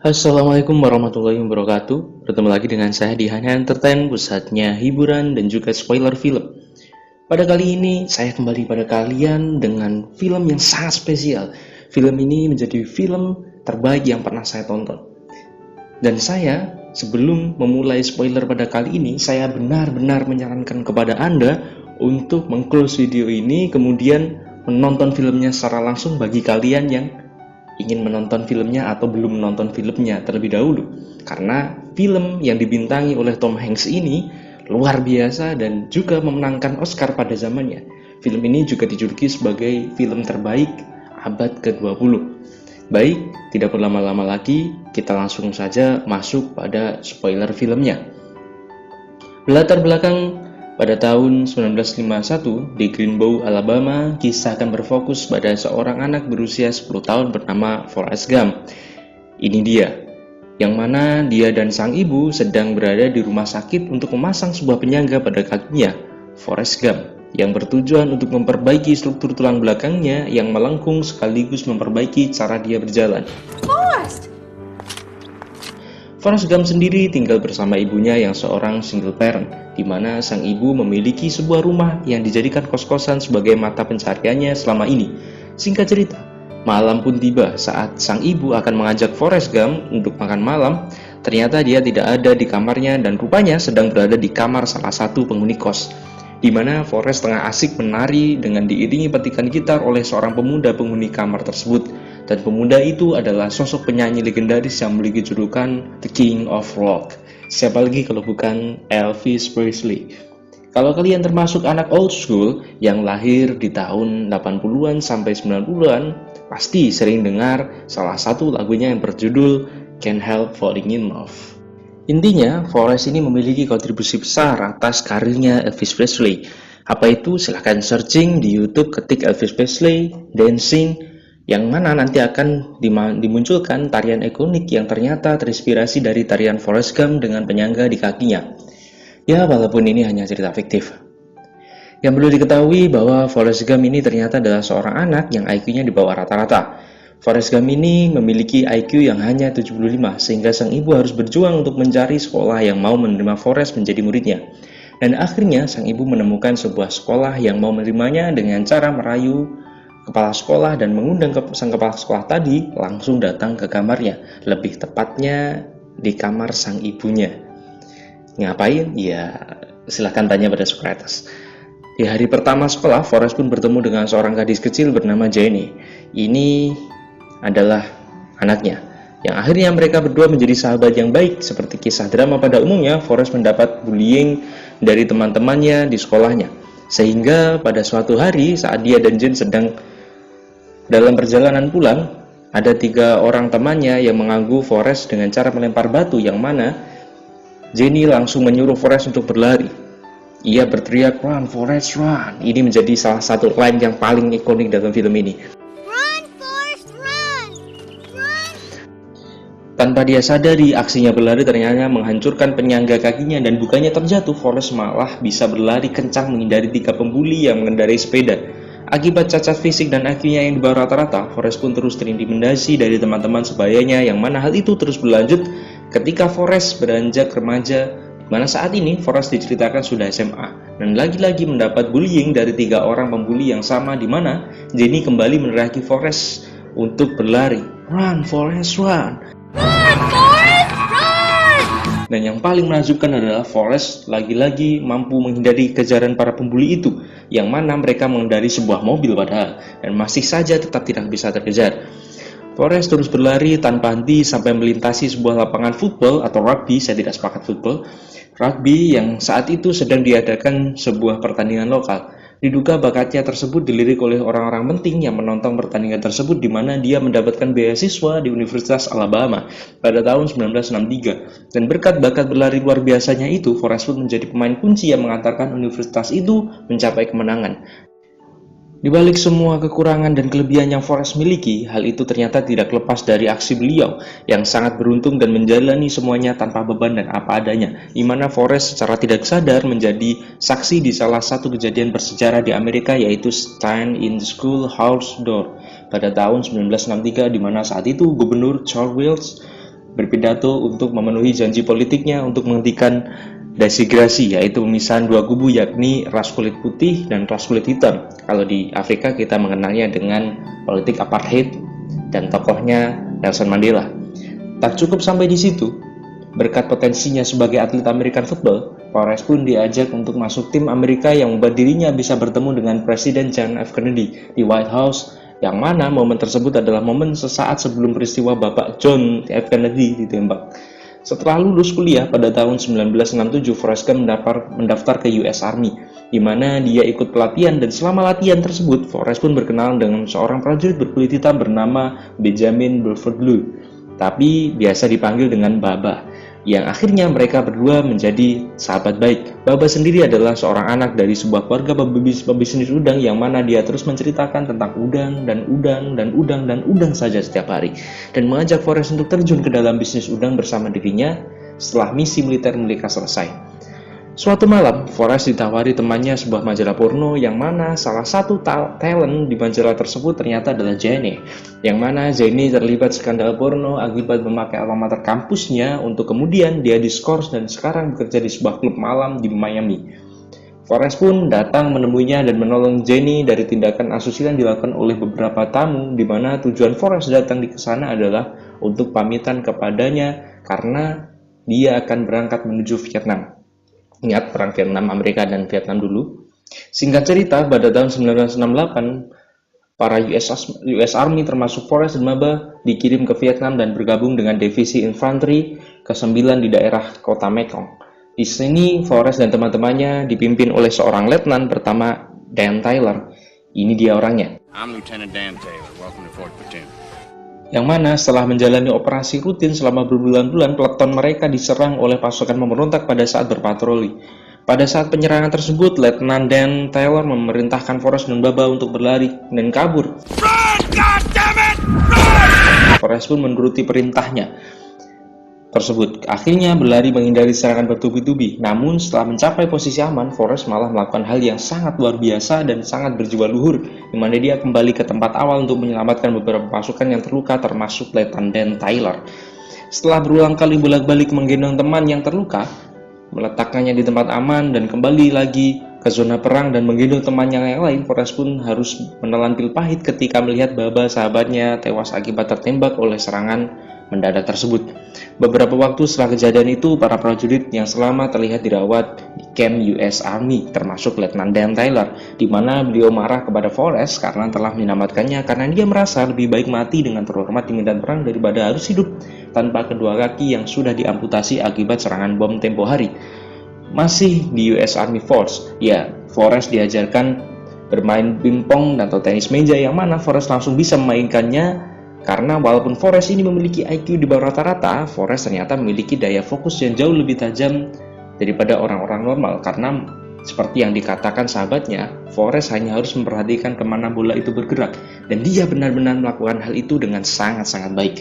Assalamualaikum warahmatullahi wabarakatuh. Bertemu lagi dengan saya di Hanya Entertain, pusatnya hiburan dan juga spoiler film. Pada kali ini saya kembali pada kalian dengan film yang sangat spesial. Film ini menjadi film terbaik yang pernah saya tonton. Dan saya, sebelum memulai spoiler pada kali ini, saya benar-benar menyarankan kepada Anda untuk meng-close video ini, kemudian menonton filmnya secara langsung bagi kalian yang ingin menonton filmnya atau belum menonton filmnya terlebih dahulu. Karena film yang dibintangi oleh Tom Hanks ini luar biasa dan juga memenangkan Oscar pada zamannya. Film ini juga dijuluki sebagai film terbaik abad ke-20. Baik, tidak berlama-lama lagi, kita langsung saja masuk pada spoiler filmnya. Latar belakang pada tahun 1951 di Greenbow, Alabama, kisah akan berfokus pada seorang anak berusia 10 tahun bernama Forrest Gump. Ini dia, yang mana dia dan sang ibu sedang berada di rumah sakit untuk memasang sebuah penyangga pada kakinya, Forrest Gump, yang bertujuan untuk memperbaiki struktur tulang belakangnya yang melengkung sekaligus memperbaiki cara dia berjalan. Forrest Gump sendiri tinggal bersama ibunya yang seorang single parent, di mana sang ibu memiliki sebuah rumah yang dijadikan kos-kosan sebagai mata pencariannya selama ini. Singkat cerita, malam pun tiba saat sang ibu akan mengajak Forrest Gump untuk makan malam. Ternyata dia tidak ada di kamarnya dan rupanya sedang berada di kamar salah satu penghuni kos, di mana Forrest tengah asik menari dengan diiringi petikan gitar oleh seorang pemuda penghuni kamar tersebut. Dan pemuda itu adalah sosok penyanyi legendaris yang memiliki julukan The King of Rock. Siapa lagi kalau bukan Elvis Presley. Kalau kalian termasuk anak old school yang lahir di tahun 80-an sampai 90-an, pasti sering dengar salah satu lagunya yang berjudul Can't Help Falling in Love. Intinya, Forrest ini memiliki kontribusi besar atas karirnya Elvis Presley. Apa itu? Silahkan searching di YouTube, ketik Elvis Presley, Dancing, yang mana nanti akan dimunculkan tarian ikonik yang ternyata terinspirasi dari tarian Forrest Gump dengan penyangga di kakinya. Ya, walaupun ini hanya cerita fiktif. Yang perlu diketahui bahwa Forrest Gump ini ternyata adalah seorang anak yang IQ-nya di bawah rata-rata. Forrest Gump ini memiliki IQ yang hanya 75, sehingga sang ibu harus berjuang untuk mencari sekolah yang mau menerima Forrest menjadi muridnya. Dan akhirnya sang ibu menemukan sebuah sekolah yang mau menerimanya dengan cara merayu kepala sekolah dan mengundang sang kepala sekolah tadi langsung datang ke kamarnya, lebih tepatnya di kamar sang ibunya. Ngapain? Ya, silahkan tanya pada Socrates. Di hari pertama sekolah, Forrest pun bertemu dengan seorang gadis kecil bernama Jenny. Ini adalah anaknya, yang akhirnya mereka berdua menjadi sahabat yang baik. Seperti kisah drama pada umumnya, Forrest mendapat bullying dari teman-temannya di sekolahnya. Sehingga pada suatu hari saat dia dan Jen sedang dalam perjalanan pulang, ada 3 orang temannya yang mengganggu Forrest dengan cara melempar batu, yang mana Jenny langsung menyuruh Forrest untuk berlari. Ia berteriak, "Run, Forrest, run!" Ini menjadi salah satu line yang paling ikonik dalam film ini. Run, Forrest, run! Run! Tanpa dia sadari, aksinya berlari ternyata menghancurkan penyangga kakinya dan bukannya terjatuh, Forrest malah bisa berlari kencang menghindari 3 pembuli yang mengendarai sepeda. Akibat cacat fisik dan IQ-nya yang di bawah rata-rata, Forrest pun terus terintimidasi dari teman-teman sebayanya, yang mana hal itu terus berlanjut ketika Forrest beranjak remaja, di mana saat ini Forrest diceritakan sudah SMA dan lagi-lagi mendapat bullying dari 3 orang pembuli yang sama, di mana Jenny kembali meneriaki Forrest untuk berlari, "Run, Forrest, run! Run, Forrest, run!" Dan yang paling menakjubkan adalah Forrest lagi-lagi mampu menghindari kejaran para pembuli itu, yang mana mereka mengendari sebuah mobil padahal, dan masih saja tetap tidak bisa terkejar. Forrest terus berlari tanpa henti sampai melintasi sebuah lapangan football atau rugby, saya tidak sepakat football, rugby yang saat itu sedang diadakan sebuah pertandingan lokal. Diduga bakatnya tersebut dilirik oleh orang-orang penting yang menonton pertandingan tersebut, di mana dia mendapatkan beasiswa di Universitas Alabama pada tahun 1963. Dan berkat bakat berlari luar biasanya itu, Forrest pun menjadi pemain kunci yang mengantarkan universitas itu mencapai kemenangan. Di balik semua kekurangan dan kelebihan yang Forrest miliki, hal itu ternyata tidak lepas dari aksi beliau yang sangat beruntung dan menjalani semuanya tanpa beban dan apa adanya, di mana Forrest secara tidak sadar menjadi saksi di salah satu kejadian bersejarah di Amerika, yaitu Stand in the Schoolhouse Door pada tahun 1963, di mana saat itu Gubernur Charles Wilkes berpidato untuk memenuhi janji politiknya untuk menghentikan desigrasi, yaitu pemisahan dua kubu yakni ras kulit putih dan ras kulit hitam. Kalau di Afrika kita mengenalnya dengan politik apartheid dan tokohnya Nelson Mandela. Tak cukup sampai di situ, berkat potensinya sebagai atlet American football, Forrest pun diajak untuk masuk tim Amerika yang membuat dirinya bisa bertemu dengan Presiden John F. Kennedy di White House, yang mana momen tersebut adalah momen sesaat sebelum peristiwa Bapak John F. Kennedy ditembak. Setelah lulus kuliah pada tahun 1967, Forrest Gump mendaftar ke US Army, di mana dia ikut pelatihan, dan selama latihan tersebut, Forrest pun berkenalan dengan seorang prajurit berkulit hitam bernama Benjamin Buford Lou, tapi biasa dipanggil dengan Baba, yang akhirnya mereka berdua menjadi sahabat baik. Baba sendiri adalah seorang anak dari sebuah keluarga pebisnis udang, yang mana dia terus menceritakan tentang udang dan udang dan udang dan udang saja setiap hari, dan mengajak Forrest untuk terjun ke dalam bisnis udang bersama dirinya setelah misi militer mereka selesai. Suatu malam, Forrest ditawari temannya sebuah majalah porno, yang mana salah satu talent di majalah tersebut ternyata adalah Jenny, yang mana Jenny terlibat skandal porno akibat memakai alma mater kampusnya untuk kemudian dia diskors dan sekarang bekerja di sebuah klub malam di Miami. Forrest pun datang menemuinya dan menolong Jenny dari tindakan asusila yang dilakukan oleh beberapa tamu, di mana tujuan Forrest datang di sana adalah untuk pamitan kepadanya karena dia akan berangkat menuju Vietnam. Ingat perang Vietnam, Amerika dan Vietnam dulu. Singkat cerita, pada tahun 1968, para US Army termasuk Forrest dan Baba dikirim ke Vietnam dan bergabung dengan divisi infanteri ke-9 di daerah kota Mekong. Di sini, Forrest dan teman-temannya dipimpin oleh seorang letnan bernama Dan Taylor. Ini dia orangnya. I'm Lieutenant Dan Taylor. Welcome to Fort Platoon. Yang mana setelah menjalani operasi rutin selama berbulan-bulan, peleton mereka diserang oleh pasukan pemberontak pada saat berpatroli. Pada saat penyerangan tersebut, Letnan Dan Taylor memerintahkan Forrest dan Baba untuk berlari dan kabur. Run, goddammit! Run! Forrest pun menuruti perintahnya tersebut, akhirnya berlari menghindari serangan bertubi-tubi. Namun setelah mencapai posisi aman, Forrest malah melakukan hal yang sangat luar biasa dan sangat berjiwa luhur, di mana dia kembali ke tempat awal untuk menyelamatkan beberapa pasukan yang terluka, termasuk Letnan Dan Taylor. Setelah berulang kali bolak-balik menggendong teman yang terluka, meletakkannya di tempat aman dan kembali lagi ke zona perang dan menggendong temannya yang lain, Forrest pun harus menelan pil pahit ketika melihat Baba sahabatnya tewas akibat tertembak oleh serangan mendadak tersebut. Beberapa waktu setelah kejadian itu, para prajurit yang selamat terlihat dirawat di camp US Army, termasuk Letnan Dan Taylor, di mana beliau marah kepada Forrest karena telah menyelamatkannya, karena dia merasa lebih baik mati dengan terhormat di medan perang daripada harus hidup tanpa kedua kaki yang sudah diamputasi akibat serangan bom tempo hari. Masih di US Army Force, ya, Forrest diajarkan bermain pingpong atau tenis meja, yang mana Forrest langsung bisa memainkannya. Karena walaupun Forrest ini memiliki IQ di bawah rata-rata, Forrest ternyata memiliki daya fokus yang jauh lebih tajam daripada orang-orang normal. Karena seperti yang dikatakan sahabatnya, Forrest hanya harus memperhatikan kemana bola itu bergerak, dan dia benar-benar melakukan hal itu dengan sangat-sangat baik.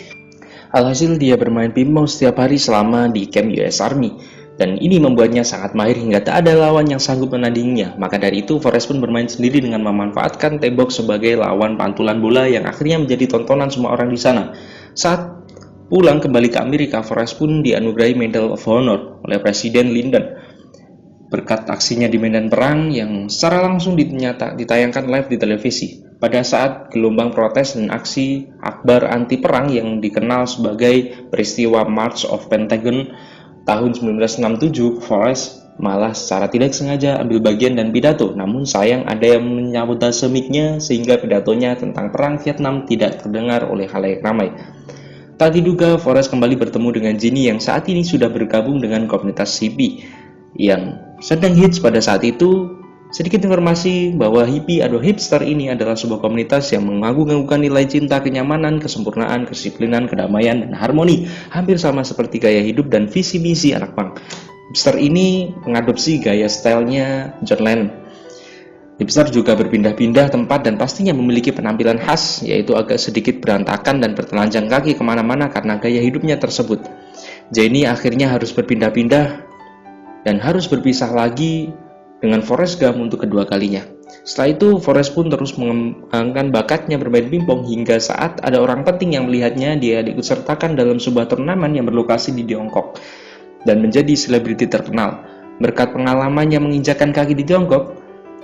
Alhasil dia bermain pingpong setiap hari selama di camp US Army, dan ini membuatnya sangat mahir hingga tak ada lawan yang sanggup menandinginya. Maka dari itu, Forrest pun bermain sendiri dengan memanfaatkan tembok sebagai lawan pantulan bola, yang akhirnya menjadi tontonan semua orang di sana. Saat pulang kembali ke Amerika, Forrest pun dianugerahi Medal of Honor oleh Presiden Lyndon berkat aksinya di medan perang yang secara langsung ditayangkan live di televisi. Pada saat gelombang protes dan aksi akbar anti perang yang dikenal sebagai peristiwa March of Pentagon tahun 1967, Forrest malah secara tidak sengaja ambil bagian dan pidato. Namun sayang ada yang menyabotase mic-nya sehingga pidatonya tentang perang Vietnam tidak terdengar oleh khalayak ramai. Tak diduga, Forrest kembali bertemu dengan Jenny yang saat ini sudah bergabung dengan komunitas hippie yang sedang hits pada saat itu. Sedikit informasi bahwa hippie atau hipster ini adalah sebuah komunitas yang mengagung-agungkan nilai cinta, kenyamanan, kesempurnaan, kedisiplinan, kedamaian, dan harmoni, hampir sama seperti gaya hidup dan visi misi anak punk. Hipster ini mengadopsi gaya stylenya John Lennon. Hipster juga berpindah-pindah tempat dan pastinya memiliki penampilan khas, yaitu agak sedikit berantakan dan bertelanjang kaki kemana-mana karena gaya hidupnya tersebut. Jenny akhirnya harus berpindah-pindah dan harus berpisah lagi dengan Forrest Gump untuk kedua kalinya. Setelah itu, Forrest pun terus mengembangkan bakatnya bermain pingpong hingga saat ada orang penting yang melihatnya dia diikutsertakan dalam sebuah turnamen yang berlokasi di Tiongkok dan menjadi selebriti terkenal. Berkat pengalamannya menginjakkan kaki di Tiongkok,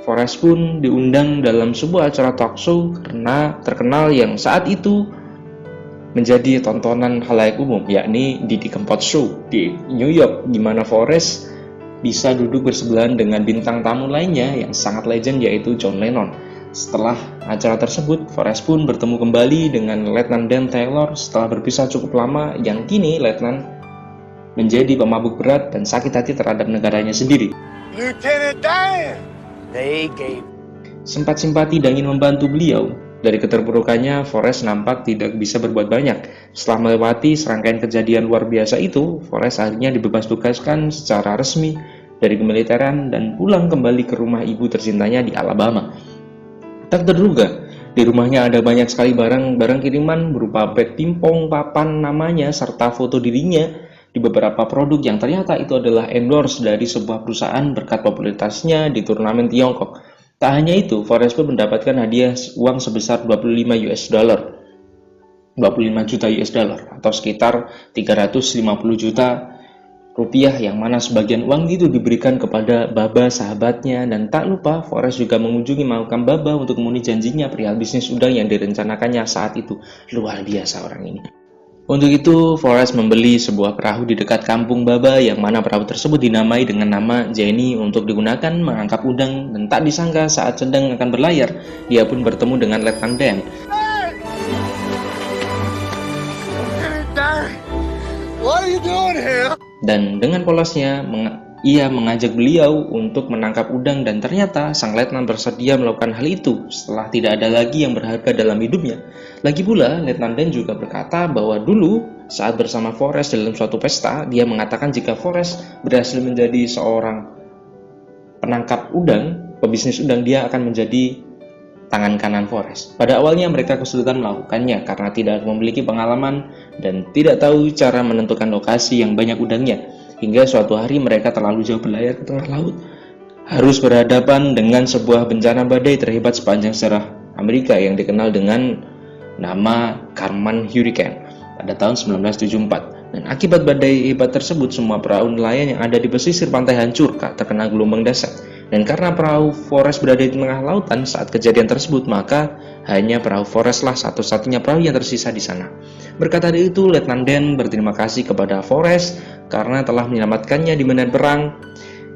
Forrest pun diundang dalam sebuah acara talk show karena terkenal yang saat itu menjadi tontonan khalayak umum, yakni Didi Kempot Show di New York, di mana Forrest bisa duduk bersebelahan dengan bintang tamu lainnya yang sangat legend, yaitu John Lennon. Setelah acara tersebut, Forrest pun bertemu kembali dengan Letnan Dan Taylor setelah berpisah cukup lama, yang kini Letnan menjadi pemabuk berat dan sakit hati terhadap negaranya sendiri. Lieutenant Dan! Sempat simpati dan ingin membantu beliau. Dari keterpurukannya, Forrest nampak tidak bisa berbuat banyak. Setelah melewati serangkaian kejadian luar biasa itu, Forrest akhirnya dibebas tugaskan secara resmi dari kemiliteran dan pulang kembali ke rumah ibu tercintanya di Alabama. Tak terduga, di rumahnya ada banyak sekali barang-barang kiriman berupa bat pingpong, papan namanya, serta foto dirinya di beberapa produk yang ternyata itu adalah endorse dari sebuah perusahaan berkat popularitasnya di turnamen Tiongkok. Tak hanya itu, Forrest pun mendapatkan hadiah uang sebesar 25 juta US dollar atau sekitar 350 juta rupiah, yang mana sebagian uang itu diberikan kepada Baba sahabatnya. Dan tak lupa, Forrest juga mengunjungi makam Baba untuk memenuhi janjinya perihal bisnis udang yang direncanakannya saat itu. Luar biasa orang ini. Untuk itu, Forrest membeli sebuah perahu di dekat kampung Baba, yang mana perahu tersebut dinamai dengan nama Jenny untuk digunakan menangkap udang. Dan tak disangka saat sedang akan berlayar, dia pun bertemu dengan Letnan Dan. What are you doing here? Dan dengan polosnya, ia mengajak beliau untuk menangkap udang, dan ternyata sang letnan bersedia melakukan hal itu setelah tidak ada lagi yang berharga dalam hidupnya. Lagi pula, Letnan Dan juga berkata bahwa dulu saat bersama Forrest dalam suatu pesta, dia mengatakan jika Forrest berhasil menjadi seorang penangkap udang, pebisnis udang, dia akan menjadi tangan kanan Forrest. Pada awalnya mereka kesulitan melakukannya karena tidak memiliki pengalaman dan tidak tahu cara menentukan lokasi yang banyak udangnya. Hingga suatu hari mereka terlalu jauh berlayar ke tengah laut, harus berhadapan dengan sebuah bencana badai terhebat sepanjang sejarah Amerika yang dikenal dengan nama Katrina Hurricane pada tahun 1974. Dan akibat badai hebat tersebut, semua perahu nelayan yang ada di pesisir pantai hancur terkena gelombang dahsyat. Dan karena perahu Forrest berada di tengah lautan saat kejadian tersebut, maka hanya perahu Forrest lah satu-satunya perahu yang tersisa di sana. Berkata dari itu, Letnan Dan berterima kasih kepada Forrest karena telah menyelamatkannya di medan perang,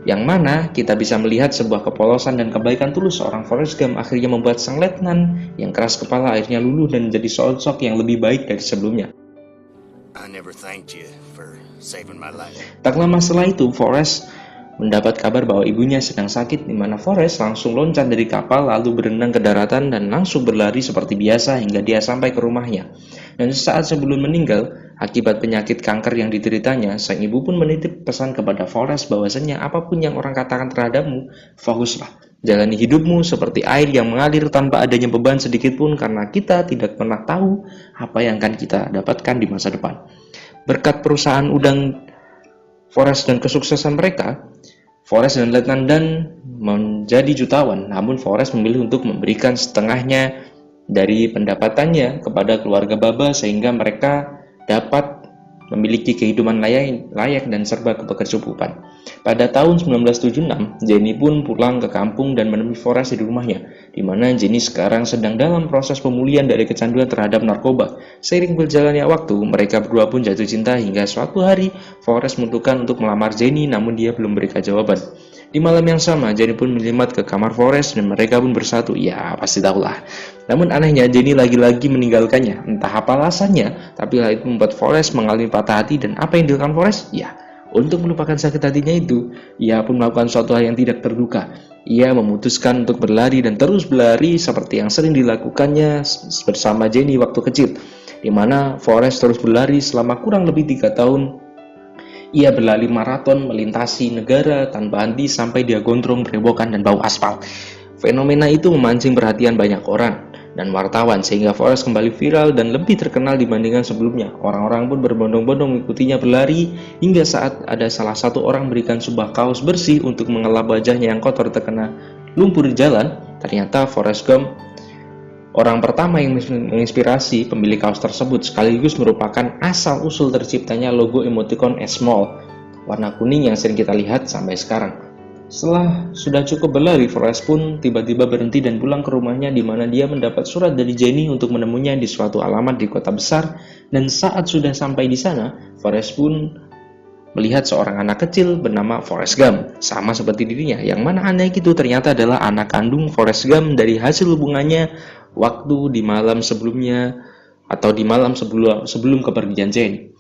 yang mana kita bisa melihat sebuah kepolosan dan kebaikan tulus seorang Forrest Gump akhirnya membuat sang letnan yang keras kepala akhirnya luluh dan menjadi sosok yang lebih baik dari sebelumnya. I never thanked you for saving my life. Tak lama setelah itu, Forrest mendapat kabar bahwa ibunya sedang sakit, di mana Forrest langsung loncat dari kapal lalu berenang ke daratan dan langsung berlari seperti biasa hingga dia sampai ke rumahnya. Dan sesaat sebelum meninggal akibat penyakit kanker yang dideritanya, sang ibu pun menitip pesan kepada Forrest bahwasanya apapun yang orang katakan terhadapmu, fokuslah. Jalani hidupmu seperti air yang mengalir tanpa adanya beban sedikit pun, karena kita tidak pernah tahu apa yang akan kita dapatkan di masa depan. Berkat perusahaan udang Forrest dan kesuksesan mereka, Forrest dan Letnan Dan menjadi jutawan. Namun Forrest memilih untuk memberikan setengahnya dari pendapatannya kepada keluarga Baba sehingga mereka dapat memiliki kehidupan layak dan serba kecukupan. Pada tahun 1976, Jenny pun pulang ke kampung dan menemui Forrest di rumahnya, di mana Jenny sekarang sedang dalam proses pemulihan dari kecanduan terhadap narkoba. Seiring berjalannya waktu, mereka berdua pun jatuh cinta hingga suatu hari Forrest memutuskan untuk melamar Jenny, namun dia belum memberikan jawaban. Di malam yang sama, Jenny pun menyelinap ke kamar Forrest dan mereka pun bersatu. Ya, pasti tahulah. Namun anehnya, Jenny lagi-lagi meninggalkannya. Entah apa alasannya, tapi hal itu membuat Forrest mengalami patah hati. Dan apa yang dilakukan Forrest? Ya, untuk melupakan sakit hatinya itu, ia pun melakukan suatu hal yang tidak terduga. Ia memutuskan untuk berlari dan terus berlari seperti yang sering dilakukannya bersama Jenny waktu kecil, di mana Forrest terus berlari selama kurang lebih 3 tahun. Ia berlari maraton melintasi negara tanpa henti sampai dia gondrong, berewokan, dan bau aspal. Fenomena itu memancing perhatian banyak orang dan wartawan sehingga Forrest kembali viral dan lebih terkenal dibandingkan sebelumnya. Orang-orang pun berbondong-bondong mengikutinya berlari hingga saat ada salah satu orang memberikan sebuah kaos bersih untuk mengelap wajahnya yang kotor terkena lumpur di jalan. Ternyata Forrest Gump orang pertama yang menginspirasi pemilik kaos tersebut, sekaligus merupakan asal-usul terciptanya logo emoticon S-Mall warna kuning yang sering kita lihat sampai sekarang. Setelah sudah cukup berlari, Forrest pun tiba-tiba berhenti dan pulang ke rumahnya, di mana dia mendapat surat dari Jenny untuk menemuinya di suatu alamat di kota besar. Dan saat sudah sampai di sana, Forrest pun melihat seorang anak kecil bernama Forrest Gump, sama seperti dirinya. Yang mana anak itu ternyata adalah anak kandung Forrest Gump dari hasil hubungannya waktu di malam sebelumnya, atau di malam sebelum kepergian Jenny.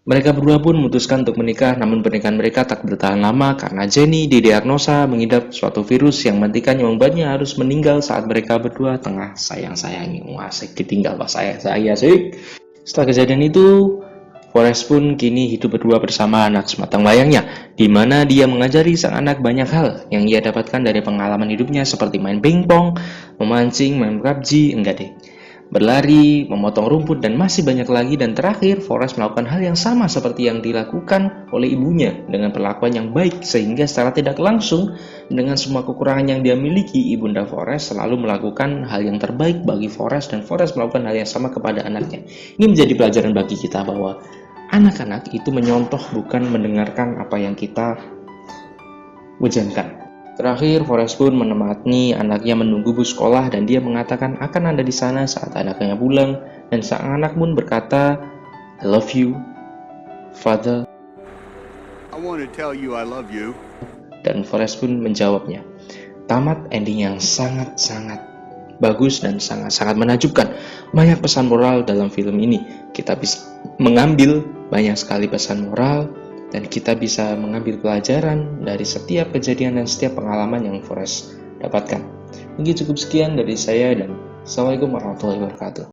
Mereka berdua pun memutuskan untuk menikah, namun pernikahan mereka tak bertahan lama karena Jenny didiagnosa mengidap suatu virus yang menghentikan yang membuatnya harus meninggal saat mereka berdua tengah sayang-sayangi. Wah, ditinggal pas saya sih. Setelah kejadian itu, Forrest pun kini hidup berdua bersama anak sematang wayangnya, di mana dia mengajari sang anak banyak hal yang ia dapatkan dari pengalaman hidupnya seperti main pingpong, memancing, main PUBG, berlari, memotong rumput, dan masih banyak lagi. Dan terakhir, Forrest melakukan hal yang sama seperti yang dilakukan oleh ibunya dengan perlakuan yang baik, sehingga secara tidak langsung dengan semua kekurangan yang dia miliki, ibunda Forrest selalu melakukan hal yang terbaik bagi Forrest, dan Forrest melakukan hal yang sama kepada anaknya. Ini menjadi pelajaran bagi kita bahwa anak-anak itu menyontoh, bukan mendengarkan apa yang kita wejankan. Terakhir, Forrest pun menemani anaknya menunggu bus sekolah, dan dia mengatakan akan ada di sana saat anaknya pulang, dan sang anak pun berkata, "I love you, Father." I want to tell you I love you. Dan Forrest pun menjawabnya. Tamat ending yang sangat-sangat bagus dan sangat-sangat menakjubkan. Banyak pesan moral dalam film ini. Kita bisa mengambil banyak sekali pesan moral, dan kita bisa mengambil pelajaran dari setiap kejadian dan setiap pengalaman yang Forrest dapatkan. Mungkin cukup sekian dari saya, dan Assalamualaikum warahmatullahi wabarakatuh.